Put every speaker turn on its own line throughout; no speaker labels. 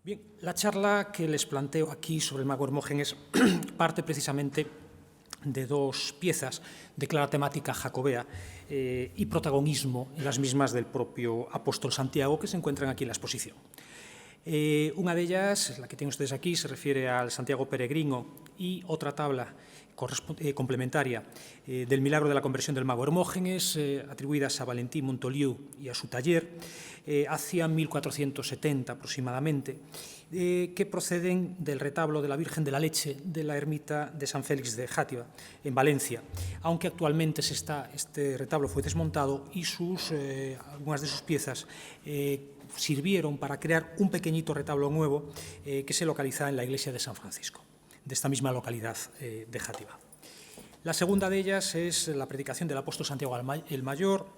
Bien, la charla que les planteo aquí sobre el mago Hermógenes parte precisamente de dos piezas de clara temática jacobea y protagonismo en las mismas del propio apóstol Santiago que se encuentran aquí en la exposición. Una de ellas, la que tienen ustedes aquí, se refiere al Santiago peregrino y otra tabla complementaria del milagro de la conversión del mago Hermógenes, atribuidas a Valentín Montoliu y a su taller, hacia 1470 aproximadamente, que proceden del retablo de la Virgen de la Leche de la ermita de San Félix de Játiva, en Valencia, aunque actualmente este retablo fue desmontado y algunas de sus piezas sirvieron para crear un pequeñito retablo nuevo que se localiza en la iglesia de San Francisco, de esta misma localidad de Játiva. La segunda de ellas es la predicación del apóstol Santiago el Mayor,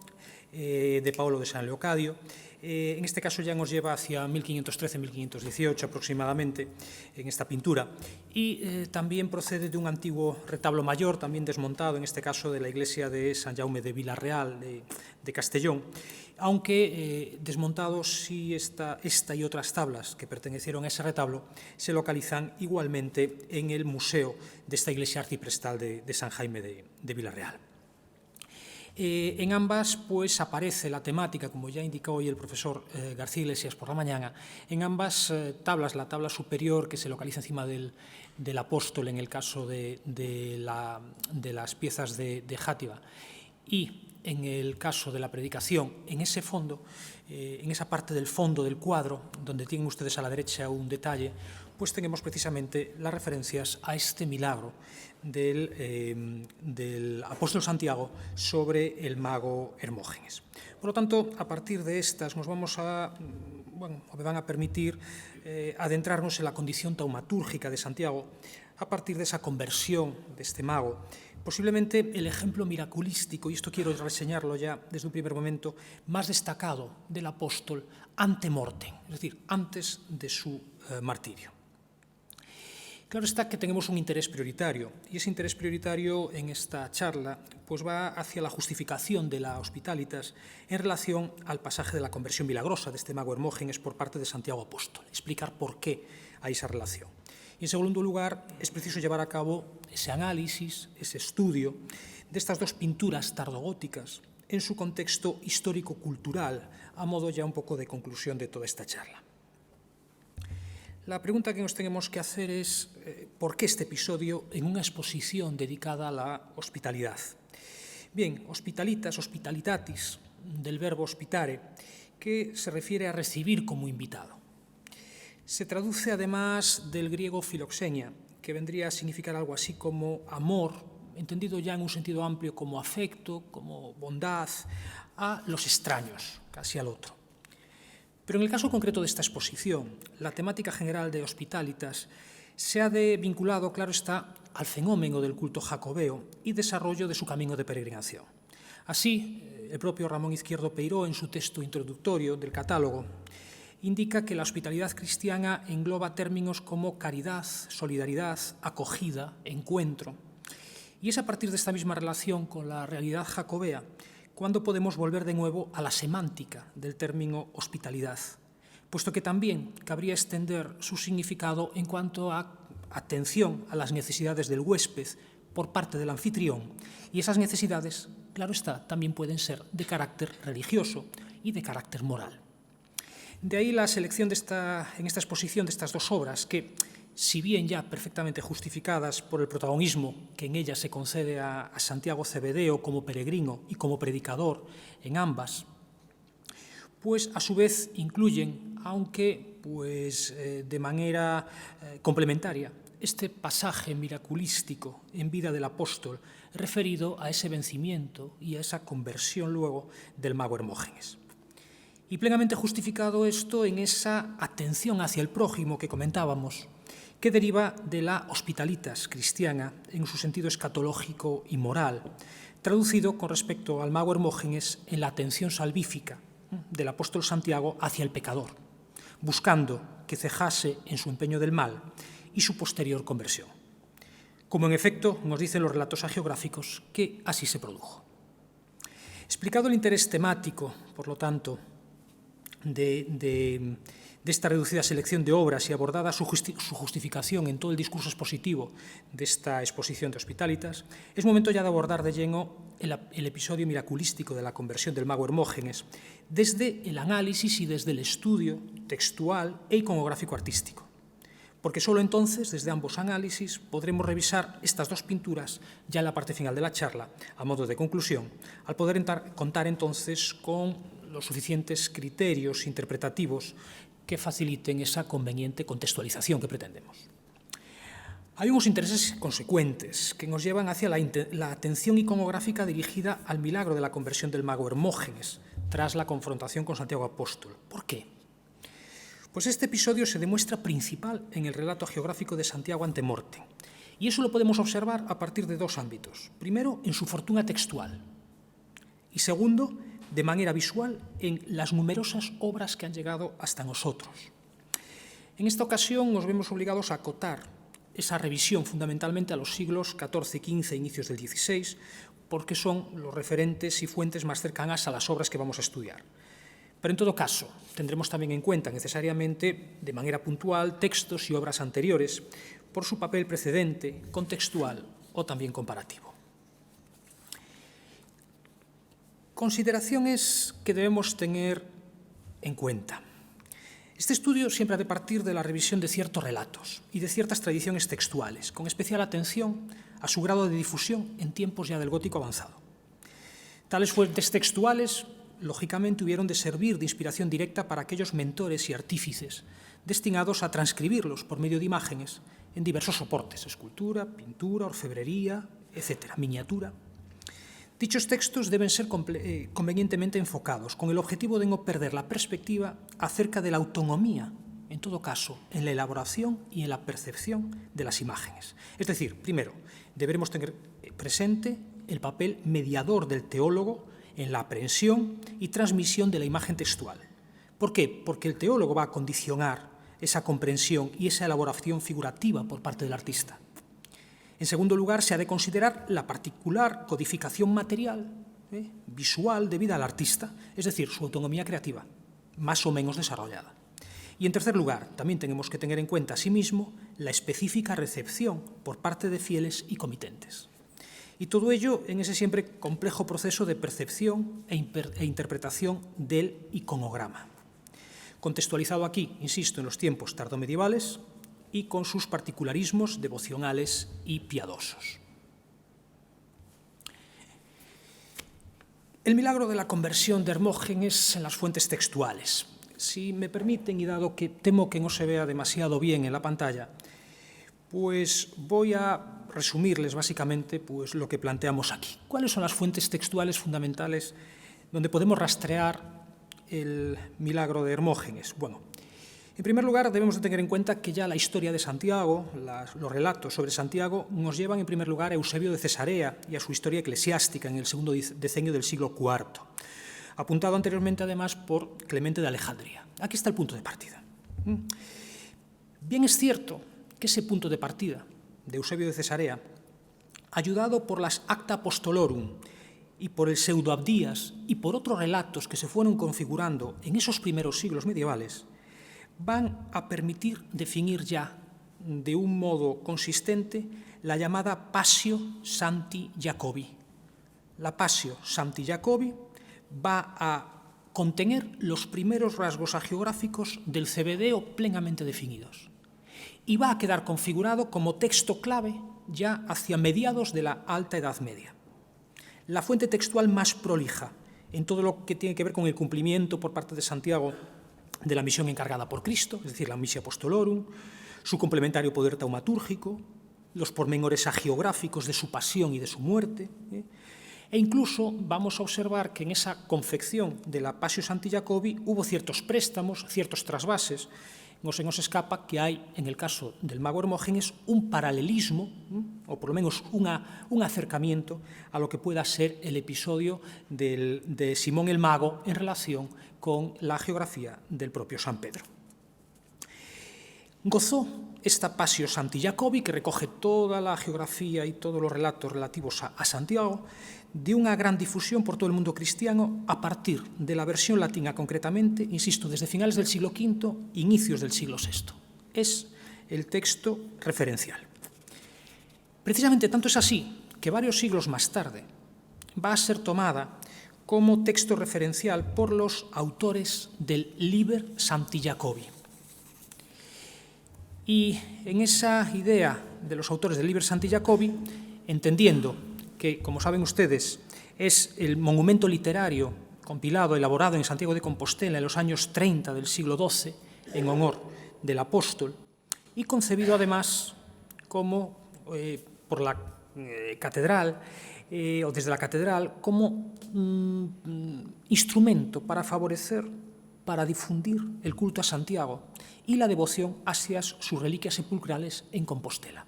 de Paolo de San Leocadio. En este caso ya nos lleva hacia 1513-1518 aproximadamente en esta pintura y también procede de un antiguo retablo mayor, también desmontado, en este caso de la iglesia de San Jaume de Vilarreal de Castellón, aunque desmontados sí esta y otras tablas que pertenecieron a ese retablo se localizan igualmente en el museo de esta iglesia arciprestal de San Jaime de Vilarreal. En ambas pues aparece la temática, como ya indicó hoy el profesor García Iglesias por la mañana, en ambas tablas, la tabla superior que se localiza encima del apóstol en el caso de las piezas de Játiva y en el caso de la predicación, en ese fondo, en esa parte del fondo del cuadro, donde tienen ustedes a la derecha un detalle, pues tenemos precisamente las referencias a este milagro del apóstol Santiago sobre el mago Hermógenes. Por lo tanto, a partir de estas nos me van a permitir adentrarnos en la condición taumatúrgica de Santiago a partir de esa conversión de este mago. Posiblemente el ejemplo miraculístico, y esto quiero reseñarlo ya desde un primer momento, más destacado del apóstol ante mortem, es decir, antes de su martirio. Claro está que tenemos un interés prioritario, y ese interés prioritario en esta charla pues va hacia la justificación de la Hospitalitas en relación al pasaje de la conversión milagrosa de este mago Hermógenes por parte de Santiago Apóstol, explicar por qué hay esa relación. Y en segundo lugar, es preciso llevar a cabo ese análisis, ese estudio de estas dos pinturas tardogóticas en su contexto histórico-cultural, a modo ya un poco de conclusión de toda esta charla. La pregunta que nos tenemos que hacer es ¿por qué este episodio en una exposición dedicada a la hospitalidad? Bien, hospitalitas, hospitalitatis, del verbo hospitare, que se refiere a recibir como invitado. Se traduce además del griego filoxenia, que vendría a significar algo así como amor, entendido ya en un sentido amplio como afecto, como bondad, a los extraños, casi al otro. Pero en el caso concreto de esta exposición, la temática general de Hospitalitas se ha vinculado, claro está, al fenómeno del culto jacobeo y desarrollo de su camino de peregrinación. Así, el propio Ramón Izquierdo Peiró, en su texto introductorio del catálogo, indica que la hospitalidad cristiana engloba términos como caridad, solidaridad, acogida, encuentro. Y es a partir de esta misma relación con la realidad jacobea cuando podemos volver de nuevo a la semántica del término hospitalidad, puesto que también cabría extender su significado en cuanto a atención a las necesidades del huésped por parte del anfitrión, y esas necesidades, claro está, también pueden ser de carácter religioso y de carácter moral. De ahí la selección en esta exposición de estas dos obras que, si bien ya perfectamente justificadas por el protagonismo que en ellas se concede a Santiago Cebedeo como peregrino y como predicador en ambas, pues a su vez incluyen, aunque pues, de manera complementaria, este pasaje miraculístico en vida del apóstol referido a ese vencimiento y a esa conversión luego del mago Hermógenes. Y plenamente justificado esto en esa atención hacia el prójimo que comentábamos, que deriva de la hospitalitas cristiana en su sentido escatológico y moral, traducido con respecto al mago Hermógenes en la atención salvífica del apóstol Santiago hacia el pecador, buscando que cejase en su empeño del mal y su posterior conversión. Como en efecto nos dicen los relatos hagiográficos que así se produjo. Explicado el interés temático, por lo tanto, de desta reducida selección de obras e abordada su justificación en todo el discurso expositivo desta exposición de Hospitalitas, es momento ya de abordar de lleno el episodio miraculístico de la conversión del mago Hermógenes desde el análisis y desde el estudio textual e iconográfico artístico. Porque solo entonces, desde ambos análisis, podremos revisar estas dos pinturas ya en la parte final de la charla, a modo de conclusión, al poder contar entonces con los suficientes criterios interpretativos que faciliten esa conveniente contextualización que pretendemos. Hay unos intereses consecuentes que nos llevan hacia la atención iconográfica dirigida al milagro de la conversión del mago Hermógenes tras la confrontación con Santiago Apóstol. ¿Por qué? Pues este episodio se demuestra principal en el relato geográfico de Santiago ante Morte, y eso lo podemos observar a partir de dos ámbitos. Primero, en su fortuna textual, y segundo, de manera visual en las numerosas obras que han llegado hasta nosotros. En esta ocasión nos vemos obligados a acotar esa revisión fundamentalmente a los siglos XIV, XV e inicios del XVI, porque son los referentes y fuentes más cercanas a las obras que vamos a estudiar. Pero en todo caso, tendremos también en cuenta necesariamente, de manera puntual, textos y obras anteriores por su papel precedente, contextual o también comparativo. Consideraciones que debemos tener en cuenta. Este estudio siempre ha de partir de la revisión de ciertos relatos y de ciertas tradiciones textuales, con especial atención a su grado de difusión en tiempos ya del gótico avanzado. Tales fuentes textuales, lógicamente, hubieron de servir de inspiración directa para aquellos mentores y artífices destinados a transcribirlos por medio de imágenes en diversos soportes, escultura, pintura, orfebrería, etc., miniatura. Dichos textos deben ser convenientemente enfocados, con el objetivo de no perder la perspectiva acerca de la autonomía, en todo caso, en la elaboración y en la percepción de las imágenes. Es decir, primero, deberemos tener presente el papel mediador del teólogo en la aprehensión y transmisión de la imagen textual. ¿Por qué? Porque el teólogo va a condicionar esa comprensión y esa elaboración figurativa por parte del artista. En segundo lugar, se ha de considerar la particular codificación material, visual, debida al artista, es decir, su autonomía creativa, más o menos desarrollada. Y en tercer lugar, también tenemos que tener en cuenta asimismo la específica recepción por parte de fieles y comitentes. Y todo ello en ese siempre complejo proceso de percepción e interpretación del iconograma. Contextualizado aquí, insisto, en los tiempos tardomedievales, y con sus particularismos devocionales y piadosos. El milagro de la conversión de Hermógenes en las fuentes textuales. Si me permiten, y dado que temo que no se vea demasiado bien en la pantalla, pues voy a resumirles básicamente lo que planteamos aquí. ¿Cuáles son las fuentes textuales fundamentales donde podemos rastrear el milagro de Hermógenes? Bueno, en primer lugar, debemos de tener en cuenta que ya la historia de Santiago, los relatos sobre Santiago, nos llevan en primer lugar a Eusebio de Cesarea y a su historia eclesiástica en el segundo decenio del siglo IV, apuntado anteriormente además por Clemente de Alejandría. Aquí está el punto de partida. Bien es cierto que ese punto de partida de Eusebio de Cesarea, ayudado por las Acta Apostolorum y por el Pseudo-Abdías y por otros relatos que se fueron configurando en esos primeros siglos medievales, van a permitir definir ya de un modo consistente la llamada Passio Sancti Jacobi. La Passio Sancti Jacobi va a contener los primeros rasgos hagiográficos del Cebedeo plenamente definidos y va a quedar configurado como texto clave ya hacia mediados de la Alta Edad Media. La fuente textual más prolija en todo lo que tiene que ver con el cumplimiento por parte de Santiago de la misión encargada por Cristo, es decir, la Missio Apostolorum, su complementario poder taumatúrgico, los pormenores hagiográficos de su pasión y de su muerte, e incluso vamos a observar que en esa confección de la Passio Sancti Jacobi hubo ciertos préstamos, ciertos trasvases. No se nos escapa que hay, en el caso del mago Hermógenes, un paralelismo, o por lo menos un acercamiento a lo que pueda ser el episodio de Simón el Mago en relación con la geografía del propio San Pedro. Gozó esta Passio Santi Jacobi, que recoge toda la geografía y todos los relatos relativos a Santiago, de unha gran difusión por todo el mundo cristiano a partir de la versión latina concretamente, insisto, desde finales del siglo V, inicios del siglo VI. Es el texto referencial. Precisamente tanto es así que varios siglos más tarde va a ser tomada como texto referencial por los autores del Liber Santi Jacobi. Y en esa idea de los autores del Liber Santi Jacobi, entendiendo que, como saben ustedes, es el monumento literario compilado, elaborado en Santiago de Compostela en los años 30 del siglo XII, en honor del apóstol, y concebido además como, por la catedral, o desde la catedral, como instrumento para favorecer, para difundir el culto a Santiago y la devoción hacia sus reliquias sepulcrales en Compostela.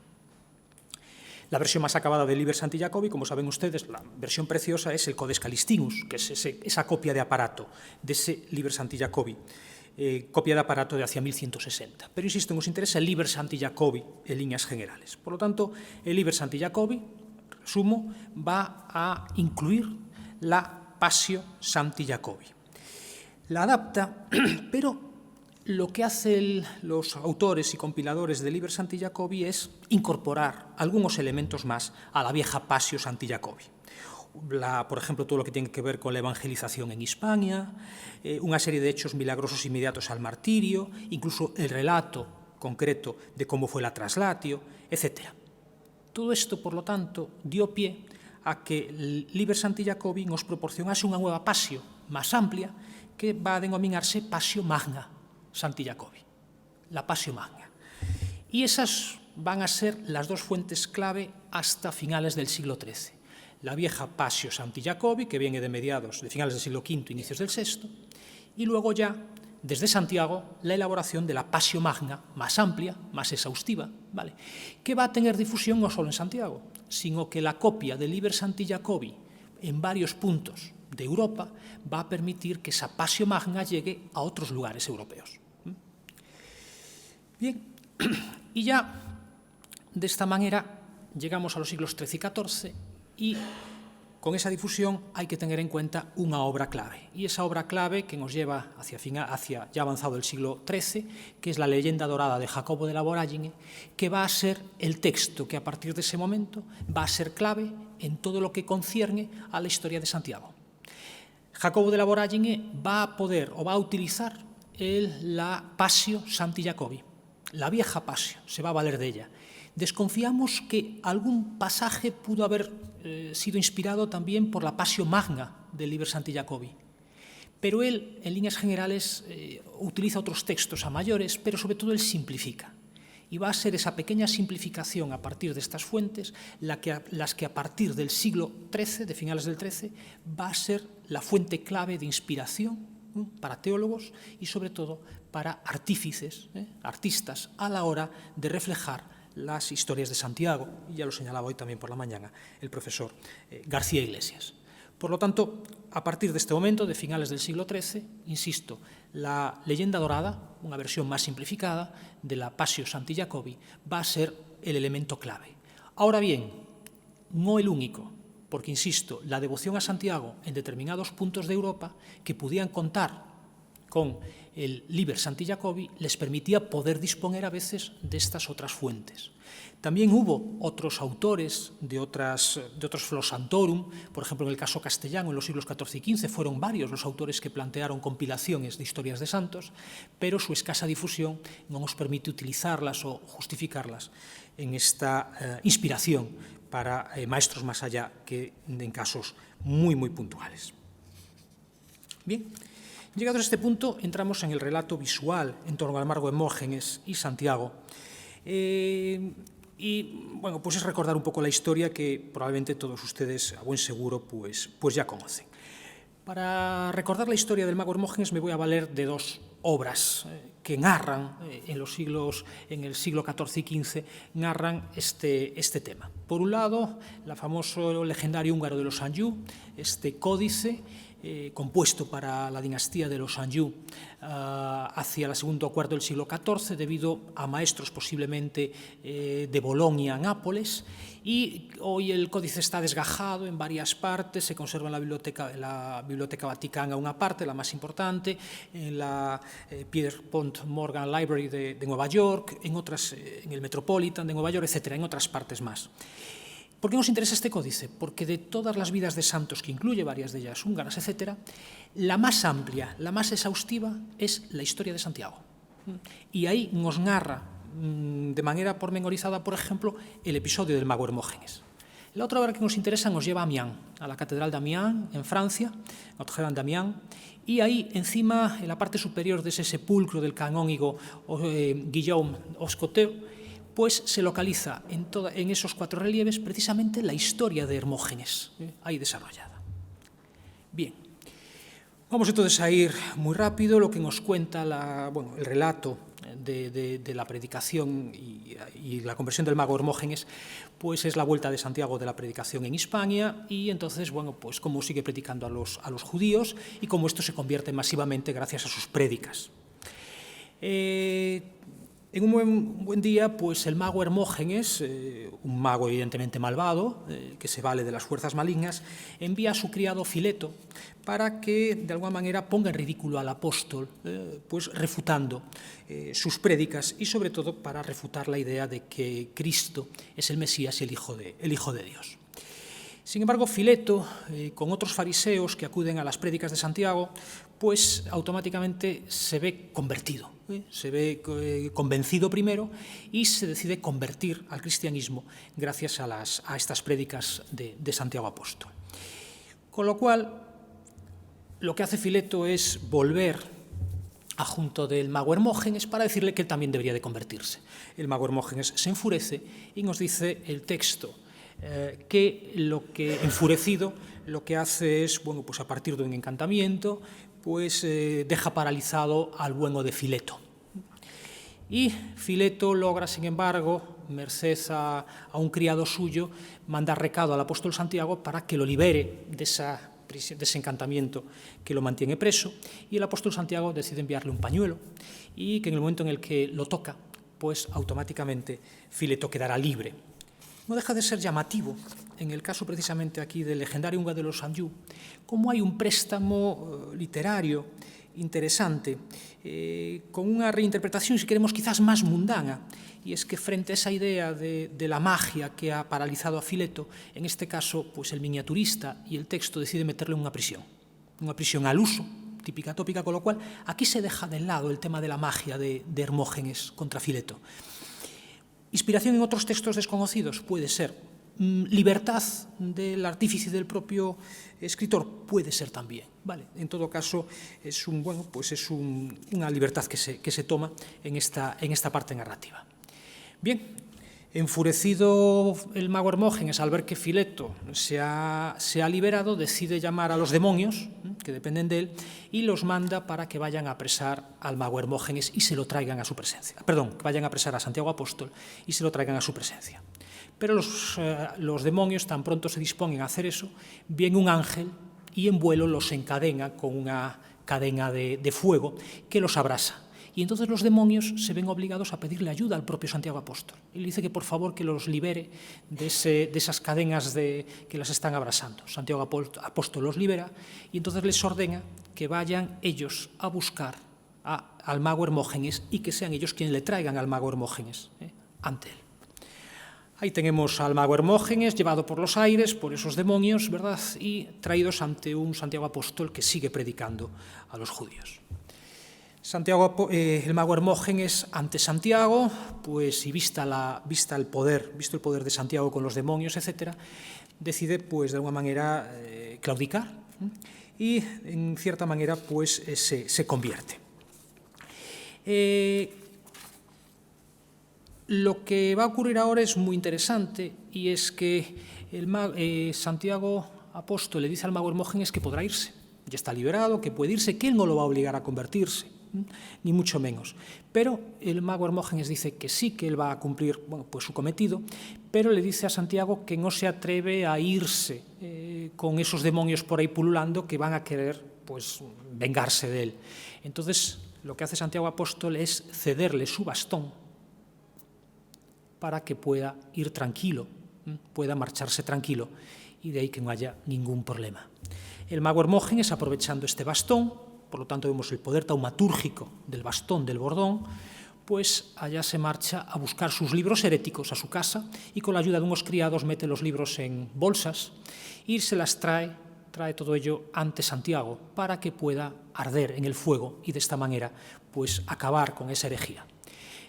La versión más acabada del Liber Santi Jacobi, como saben ustedes, la versión preciosa es el Codex Calistinus, que es esa copia de aparato de ese Liber Santi Jacobi, copia de aparato de hacia 1160. Pero, insisto, nos interesa el Liber Santi Jacobi en líneas generales. Por lo tanto, el Liber Santi Jacobi, resumo, va a incluir la Passio Santi Jacobi. La adapta, pero lo que hacen los autores y compiladores del Liber Santi Jacobi es incorporar algunos elementos más a la vieja Passio Santi Jacobi. Por ejemplo, todo lo que tiene que ver con la evangelización en Hispania, una serie de hechos milagrosos inmediatos al martirio, incluso el relato concreto de cómo fue la traslatio, etc. Todo esto, por lo tanto, dio pie a que el Liber Santi Jacobi nos proporcionase unha nueva Passio más amplia que va a denominarse Passio Magna Santi Jacobi, la Passio Magna. Y esas van a ser las dos fuentes clave hasta finales del siglo XIII. La vieja Passio Santi Jacobi, que viene de finales del siglo V, inicios del VI, y luego ya, desde Santiago, la elaboración de la Passio Magna, más amplia, más exhaustiva, ¿vale?, que va a tener difusión no solo en Santiago, sino que la copia del Liber Santi Jacobi en varios puntos de Europa va a permitir que esa Passio Magna llegue a otros lugares europeos. Bien, y ya de esta manera llegamos a los siglos XIII y XIV y con esa difusión hay que tener en cuenta una obra clave. Y esa obra clave que nos lleva hacia ya avanzado el siglo XIII, que es la Leyenda Dorada de Jacobo de la Voragine, que va a ser el texto que a partir de ese momento va a ser clave en todo lo que concierne a la historia de Santiago. Jacobo de la Voragine va a poder o va a utilizar la Passio Santi Jacobi, la vieja Passio, se va a valer de ella. Desconfiamos que algún pasaje pudo haber sido inspirado también por la Passio Magna del Liber Santi Jacobi, pero él, en líneas generales, utiliza otros textos a mayores, pero sobre todo él simplifica. Y va a ser esa pequeña simplificación a partir de estas fuentes las que a partir del siglo XIII, de finales del XIII, va a ser la fuente clave de inspiración para teólogos y sobre todo para artífices, artistas, a la hora de reflejar las historias de Santiago, y ya lo señalaba hoy también por la mañana el profesor García Iglesias. Por lo tanto, a partir de este momento, de finales del siglo XIII, insisto, la Leyenda Dorada, una versión más simplificada de la Passio Santi Jacobi, va a ser el elemento clave. Ahora bien, no el único, porque, insisto, la devoción a Santiago en determinados puntos de Europa que podían contar con el Liber Santi Jacobi les permitía poder disponer a veces de estas otras fuentes. También hubo otros autores de otros Flos Santorum, por ejemplo, en el caso castellano, en los siglos XIV y XV, fueron varios los autores que plantearon compilaciones de historias de santos, pero su escasa difusión no nos permite utilizarlas o justificarlas en esta inspiración para maestros más allá que en casos muy, muy puntuales. Bien. Llegados a este punto, entramos en el relato visual en torno al Mago Hermógenes y Santiago. Bueno, pues es recordar un poco la historia que probablemente todos ustedes, a buen seguro, pues ya conocen. Para recordar la historia del Mago Hermógenes me voy a valer de dos obras que narran en el siglo XIV y XV, narran este tema. Por un lado, el famoso legendario húngaro de los Anjou, este códice compuesto para la dinastía de los Anjou hacia el segundo cuarto del siglo XIV, debido a maestros posiblemente de Bolonia, Nápoles, y hoy el códice está desgajado en varias partes, se conserva en la Biblioteca Vaticana una parte, la más importante, en la Pierpont Morgan Library de Nueva York, en otras, en el Metropolitan de Nueva York, etcétera, en otras partes más. ¿Por qué nos interesa este códice? Porque de todas las vidas de santos, que incluye varias de ellas húngaras, etcétera, la más amplia, la más exhaustiva es la historia de Santiago. Y ahí nos narra de manera pormenorizada, por ejemplo, el episodio del mago Hermógenes. La otra obra que nos interesa nos lleva a Amiens, a la Catedral de Amiens, en Francia, Notre-Dame de Amiens, y ahí, encima, en la parte superior de ese sepulcro del canónigo Guillaume Oscoteu, pues se localiza en esos 4 relieves precisamente la historia de Hermógenes, ahí desarrollada. Bien, vamos entonces a ir muy rápido. Lo que nos cuenta el relato de la predicación y la conversión del mago Hermógenes, pues es la vuelta de Santiago de la predicación en Hispania, y entonces, pues cómo sigue predicando a los judíos y cómo esto se convierte masivamente gracias a sus prédicas. En un buen día, pues el mago Hermógenes, un mago evidentemente malvado, que se vale de las fuerzas malignas, envía a su criado Fileto para que, de alguna manera, ponga en ridículo al apóstol, pues refutando sus prédicas y, sobre todo, para refutar la idea de que Cristo es el Mesías y el Hijo de Dios. Sin embargo, Fileto, con otros fariseos que acuden a las prédicas de Santiago, pues automáticamente se ve convertido, se ve convencido primero y se decide convertir al cristianismo gracias a estas prédicas de Santiago Apóstol. Con lo cual, lo que hace Fileto es volver a junto del mago Hermógenes para decirle que él también debería de convertirse. El mago Hermógenes se enfurece y nos dice el texto que enfurecido lo que hace es, pues a partir de un encantamiento, pues deja paralizado al bueno de Fileto. Y Fileto logra, sin embargo, merced a un criado suyo, mandar recado al apóstol Santiago para que lo libere de ese encantamiento que lo mantiene preso, y el apóstol Santiago decide enviarle un pañuelo, y que en el momento en el que lo toca, pues automáticamente Fileto quedará libre. No deja de ser llamativo, en el caso precisamente aquí del legendario Unga de los Anjou, cómo hay un préstamo literario interesante, con una reinterpretación, si queremos, quizás más mundana, y es que frente a esa idea de la magia que ha paralizado a Fileto, en este caso, pues el miniaturista y el texto decide meterle en una prisión al uso, típica tópica, con lo cual aquí se deja de lado el tema de la magia de Hermógenes contra Fileto. Inspiración en otros textos desconocidos puede ser. Libertad del artífice y del propio escritor puede ser también. ¿Vale? En todo caso, es una libertad que se toma en esta parte narrativa. Bien, enfurecido el mago Hermógenes al ver que Fileto se ha liberado, decide llamar a los demonios, que dependen de él, y los manda para que vayan a apresar al mago Hermógenes y se lo traigan a su presencia. Perdón, que vayan a apresar a Santiago Apóstol y se lo traigan a su presencia. Pero los demonios, tan pronto se disponen a hacer eso, viene un ángel y en vuelo los encadena con una cadena de fuego que los abrasa. Y entonces los demonios se ven obligados a pedirle ayuda al propio Santiago Apóstol. Y le dice que por favor que los libere de esas cadenas que las están abrasando. Santiago Apóstol los libera y entonces les ordena que vayan ellos a buscar al mago Hermógenes y que sean ellos quienes le traigan al mago Hermógenes ante él. Ahí tenemos al mago Hermógenes llevado por los aires, por esos demonios, ¿verdad? Y traídos ante un Santiago Apóstol que sigue predicando a los judíos. El mago Hermógenes ante Santiago, pues y visto el poder de Santiago con los demonios, etcétera, decide, pues de alguna manera, claudicar y, en cierta manera, pues se convierte. Lo que va a ocurrir ahora es muy interesante, y es que Santiago Apóstol le dice al mago Hermógenes que podrá irse, ya está liberado, que puede irse, que él no lo va a obligar a convertirse, ni mucho menos. Pero el mago Hermógenes dice que sí, que él va a cumplir, pues su cometido, pero le dice a Santiago que no se atreve a irse con esos demonios por ahí pululando que van a querer pues, vengarse de él. Entonces, lo que hace Santiago Apóstol es cederle su bastón para que pueda ir tranquilo, pueda marcharse tranquilo, y de ahí que no haya ningún problema. El mago Hermógenes, aprovechando este bastón, por lo tanto vemos el poder taumatúrgico del bastón del bordón, pues allá se marcha a buscar sus libros heréticos a su casa y con la ayuda de unos criados mete los libros en bolsas y se las trae todo ello ante Santiago para que pueda arder en el fuego y de esta manera pues acabar con esa herejía.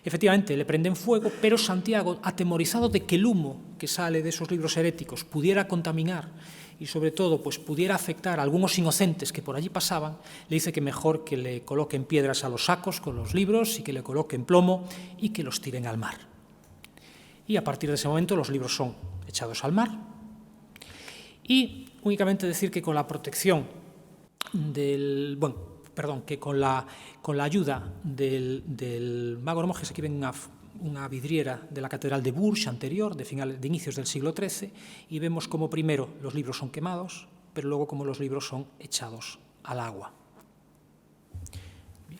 Efectivamente, le prenden fuego, pero Santiago, atemorizado de que el humo que sale de esos libros heréticos pudiera contaminar y sobre todo pues pudiera afectar a algunos inocentes que por allí pasaban, le dice que mejor que le coloquen piedras a los sacos con los libros y que le coloquen plomo y que los tiren al mar. Y a partir de ese momento los libros son echados al mar. Y únicamente decir que con la protección del... que con la ayuda del mago Hermógenes, aquí ven una vidriera de la Catedral de Bourges anterior, de inicios del siglo XIII, y vemos como primero los libros son quemados, pero luego como los libros son echados al agua. Bien.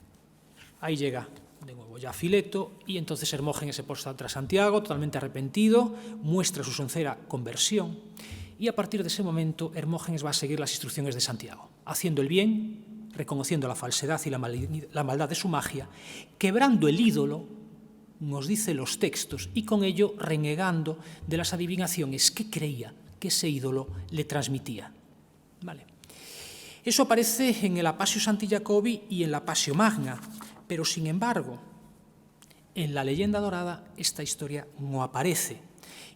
Ahí llega de nuevo ya Fileto, y entonces Hermógenes se posta tras Santiago, totalmente arrepentido, muestra su sincera conversión, y a partir de ese momento Hermógenes va a seguir las instrucciones de Santiago, haciendo el bien, reconociendo la falsedad y la maldad de su magia, quebrando el ídolo, nos dice los textos, y con ello renegando de las adivinaciones que creía que ese ídolo le transmitía. ¿Vale? Eso aparece en el Apasio Santi Jacobi y en la Passio Magna, pero sin embargo, en la leyenda dorada esta historia no aparece.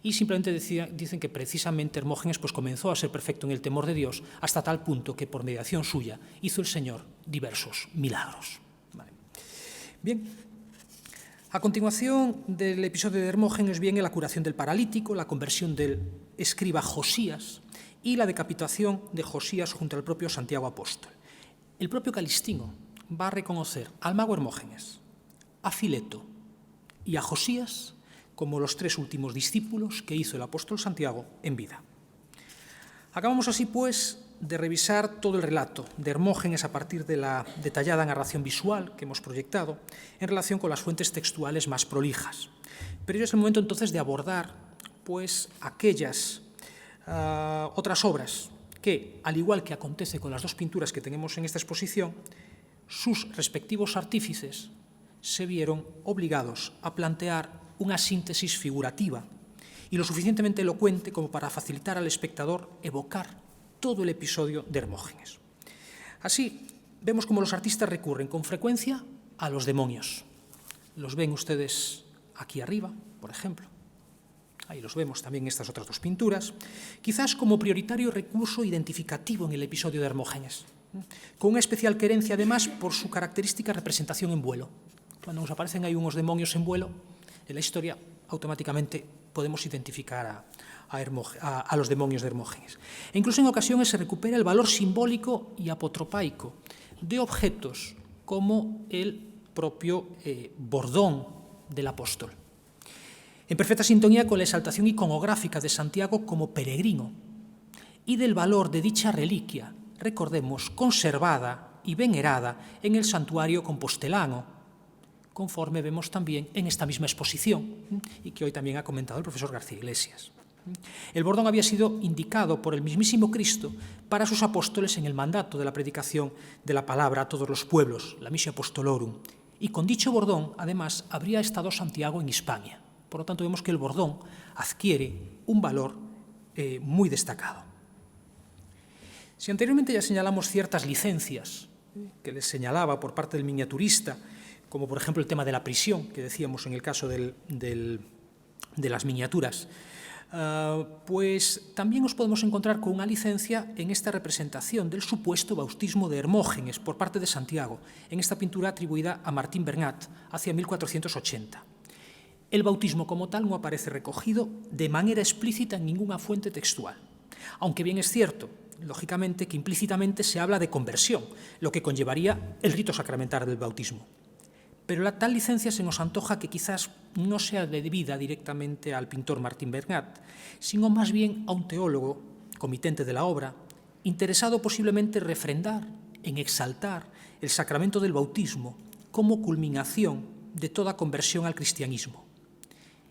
Y simplemente dicen que precisamente Hermógenes pues, comenzó a ser perfecto en el temor de Dios hasta tal punto que por mediación suya hizo el Señor diversos milagros. Vale. Bien, a continuación del episodio de Hermógenes viene la curación del paralítico, la conversión del escriba Josías y la decapitación de Josías junto al propio Santiago Apóstol. El propio Calistino va a reconocer al mago Hermógenes, a Fileto y a Josías como los tres últimos discípulos que hizo el apóstol Santiago en vida. Acabamos así, pues, de revisar todo el relato de Hermógenes a partir de la detallada narración visual que hemos proyectado en relación con las fuentes textuales más prolijas. Pero ya es el momento entonces de abordar pues, aquellas otras obras que, al igual que acontece con las dos pinturas que tenemos en esta exposición, sus respectivos artífices se vieron obligados a plantear una síntesis figurativa y lo suficientemente elocuente como para facilitar al espectador evocar todo el episodio de Hermógenes. Así, vemos como los artistas recurren con frecuencia a los demonios. Los ven ustedes aquí arriba, por ejemplo. Ahí los vemos también en estas otras dos pinturas, quizás como prioritario recurso identificativo en el episodio de Hermógenes, con una especial querencia además por su característica representación en vuelo. Cuando nos aparecen ahí unos demonios en vuelo, en la historia automáticamente podemos identificar a los demonios de Hermógenes. E incluso en ocasiones se recupera el valor simbólico y apotropaico de objetos como el propio bordón del apóstol, en perfecta sintonía con la exaltación iconográfica de Santiago como peregrino y del valor de dicha reliquia, recordemos, conservada y venerada en el santuario compostelano, conforme vemos también en esta misma exposición y que hoy también ha comentado el profesor García Iglesias. El bordón había sido indicado por el mismísimo Cristo para sus apóstoles en el mandato de la predicación de la palabra a todos los pueblos, la Missio Apostolorum, y con dicho bordón, además, habría estado Santiago en Hispania. Por lo tanto, vemos que el bordón adquiere un valor muy destacado. Si anteriormente ya señalamos ciertas licencias que les señalaba por parte del miniaturista, como por ejemplo el tema de la prisión, que decíamos en el caso de las miniaturas, pues también nos podemos encontrar con una licencia en esta representación del supuesto bautismo de Hermógenes por parte de Santiago, en esta pintura atribuida a Martín Bernat hacia 1480. El bautismo como tal no aparece recogido de manera explícita en ninguna fuente textual, aunque bien es cierto, lógicamente, que implícitamente se habla de conversión, lo que conllevaría el rito sacramental del bautismo. pero la tal licencia se nos antoja que quizás no sea debida directamente al pintor Martín Bernat, sino más bien a un teólogo, comitente de la obra, interesado posiblemente en refrendar, en exaltar el sacramento del bautismo como culminación de toda conversión al cristianismo.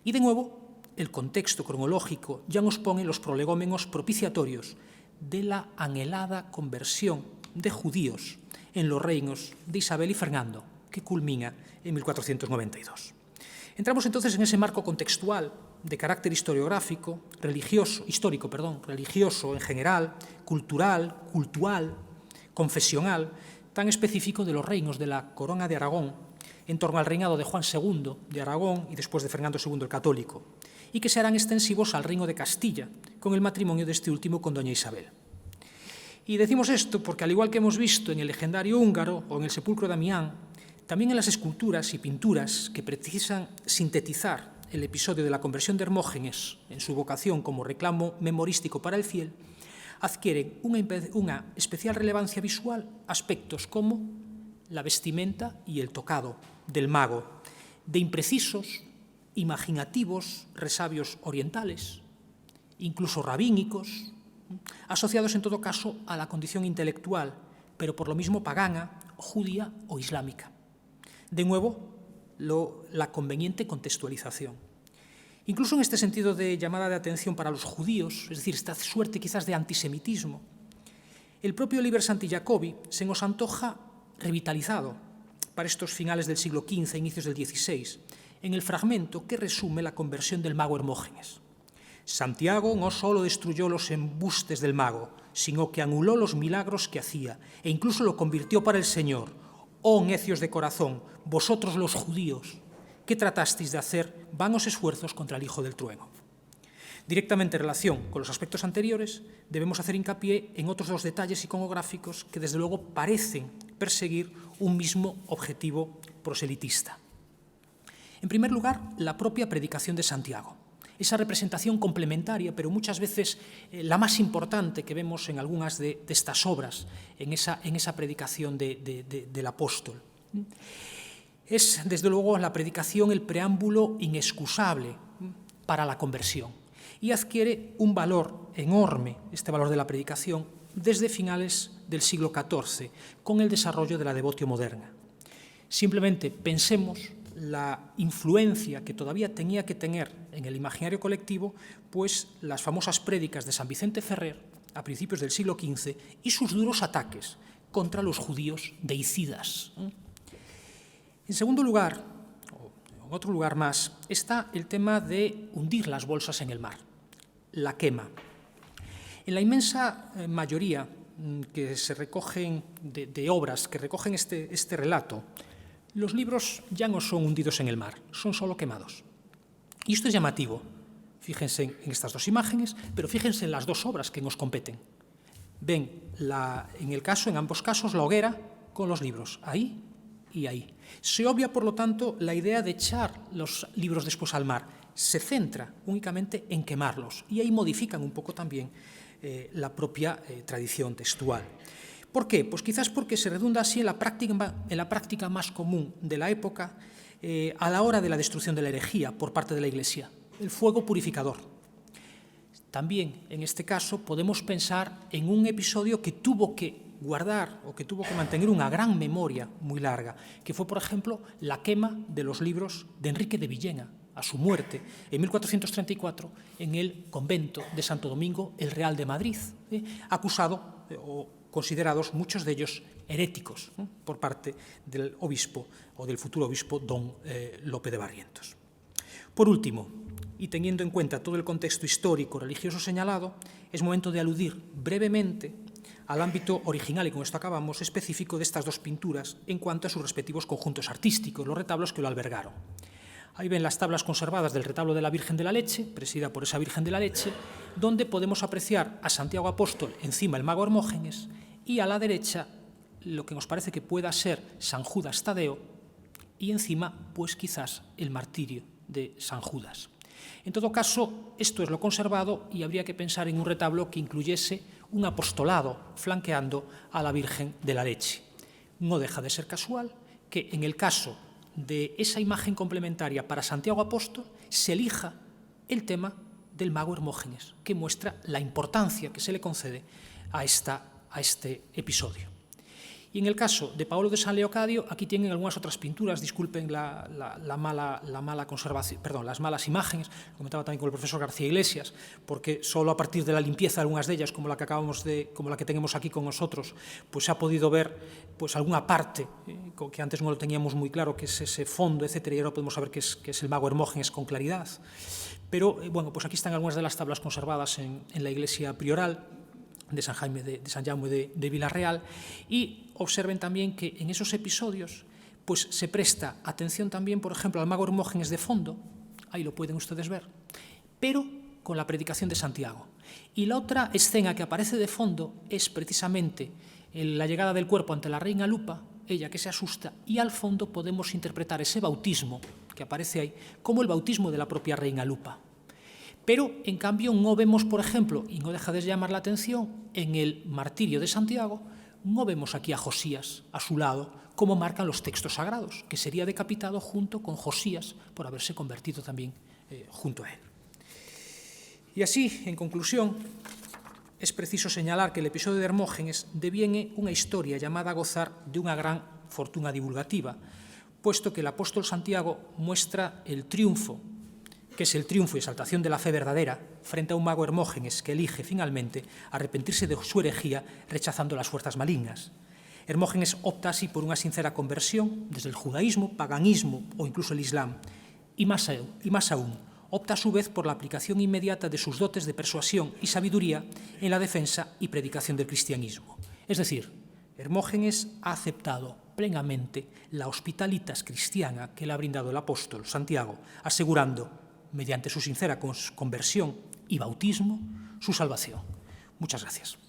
Y de nuevo, el contexto cronológico ya nos pone los prolegómenos propiciatorios de la anhelada conversión de judíos en los reinos de Isabel y Fernando, que culmina en 1492. Entramos entonces en ese marco contextual de carácter histórico en general, cultural, cultural, confesional, tan específico de los reinos de la Corona de Aragón en torno al reinado de Juan II de Aragón y después de Fernando II el Católico, y que serán extensivos al reino de Castilla, con el matrimonio de este último con doña Isabel. Y decimos esto porque, al igual que hemos visto en el legendario húngaro o en el sepulcro de Amiens, también en las esculturas y pinturas que precisan sintetizar el episodio de la conversión de Hermógenes en su vocación como reclamo memorístico para el fiel, adquieren una especial relevancia visual aspectos como la vestimenta y el tocado del mago, de imprecisos, imaginativos resabios orientales, incluso rabínicos, asociados en todo caso a la condición intelectual, pero por lo mismo pagana, judía o islámica. De nuevo, la conveniente contextualización. Incluso en este sentido de llamada de atención para los judíos, es decir, esta suerte quizás de antisemitismo, el propio Liber Santi Jacobi se nos antoja revitalizado para estos finales del siglo XV, inicios del XVI, en el fragmento que resume la conversión del mago Hermógenes. Santiago no solo destruyó los embustes del mago, sino que anuló los milagros que hacía e incluso lo convirtió para el Señor. Oh necios de corazón, vosotros los judíos, ¿qué tratasteis de hacer vanos esfuerzos contra el Hijo del Trueno? Directamente en relación con los aspectos anteriores, debemos hacer hincapié en otros dos detalles iconográficos que desde luego parecen perseguir un mismo objetivo proselitista. En primer lugar, la propia predicación de Santiago, esa representación complementaria, pero muchas veces la más importante que vemos en algunas de estas obras, en esa predicación del apóstol. Es, desde luego, la predicación el preámbulo inexcusable para la conversión y adquiere un valor enorme, este valor de la predicación, desde finales del siglo XIV, con el desarrollo de la devotio moderna. Simplemente pensemos la influencia que todavía tenía que tener en el imaginario colectivo, pues las famosas prédicas de San Vicente Ferrer a principios del siglo XV y sus duros ataques contra los judíos deicidas. En segundo lugar, o en otro lugar más, está el tema de hundir las bolsas en el mar, la quema. En la inmensa mayoría que se recogen de obras que recogen este relato, los libros ya no son hundidos en el mar, son solo quemados. Y esto es llamativo. Fíjense en estas dos imágenes, pero fíjense en las dos obras que nos competen. Ven, en ambos casos, la hoguera con los libros, ahí y ahí. Se obvia, por lo tanto, la idea de echar los libros después al mar. Se centra únicamente en quemarlos y ahí modifican un poco también la propia tradición textual. ¿Por qué? Pues quizás porque se redunda así en la práctica más común de la época a la hora de la destrucción de la herejía por parte de la Iglesia, el fuego purificador. También, en este caso, podemos pensar en un episodio que tuvo que guardar o que tuvo que mantener una gran memoria muy larga, que fue, por ejemplo, la quema de los libros de Enrique de Villena, a su muerte, en 1434, en el convento de Santo Domingo el Real de Madrid, acusado o considerados muchos de ellos heréticos por parte del obispo o del futuro obispo don Lope de Barrientos. Por último, y teniendo en cuenta todo el contexto histórico religioso señalado, es momento de aludir brevemente al ámbito original, y con esto acabamos, específico de estas dos pinturas en cuanto a sus respectivos conjuntos artísticos, los retablos que lo albergaron. Ahí ven las tablas conservadas del retablo de la Virgen de la Leche, presidida por esa Virgen de la Leche, donde podemos apreciar a Santiago Apóstol encima el mago Hermógenes y a la derecha lo que nos parece que pueda ser San Judas Tadeo y encima, pues quizás, el martirio de San Judas. En todo caso, esto es lo conservado y habría que pensar en un retablo que incluyese un apostolado flanqueando a la Virgen de la Leche. No deja de ser casual que en el caso de esa imagen complementaria para Santiago Apóstol se elija el tema del mago Hermógenes, que muestra la importancia que se le concede a este episodio. Y en el caso de Paolo de San Leocadio, aquí tienen algunas otras pinturas, disculpen la mala conservación, perdón, las malas imágenes, lo comentaba también con el profesor García Iglesias, porque solo a partir de la limpieza de algunas de ellas, como la que tenemos aquí con nosotros, pues se ha podido ver pues alguna parte que antes no lo teníamos muy claro, que es ese fondo, etcétera, y ahora podemos saber que es el mago Hermógenes con claridad. Pero bueno, pues aquí están algunas de las tablas conservadas en la iglesia prioral de San Jaume de Vilarreal, y observen también que en esos episodios pues se presta atención también, por ejemplo, al mago Hermógenes de fondo, ahí lo pueden ustedes ver, pero con la predicación de Santiago. Y la otra escena que aparece de fondo es precisamente la llegada del cuerpo ante la reina Lupa, ella que se asusta, y al fondo podemos interpretar ese bautismo que aparece ahí como el bautismo de la propia reina Lupa. Pero, en cambio, no vemos, por ejemplo, y no deja de llamar la atención, en el martirio de Santiago, no vemos aquí a Josías a su lado, como marcan los textos sagrados, que sería decapitado junto con Josías por haberse convertido también junto a él. Y así, en conclusión, es preciso señalar que el episodio de Hermógenes deviene una historia llamada a gozar de una gran fortuna divulgativa, puesto que el apóstol Santiago muestra el triunfo, que es el triunfo y exaltación de la fe verdadera, frente a un mago Hermógenes que elige finalmente arrepentirse de su herejía rechazando las fuerzas malignas. Hermógenes opta así por una sincera conversión desde el judaísmo, paganismo o incluso el islam, y más aún, opta a su vez por la aplicación inmediata de sus dotes de persuasión y sabiduría en la defensa y predicación del cristianismo. Es decir, Hermógenes ha aceptado plenamente la hospitalitas cristiana que le ha brindado el apóstol Santiago, asegurando, mediante su sincera conversión y bautismo, su salvación. Muchas gracias.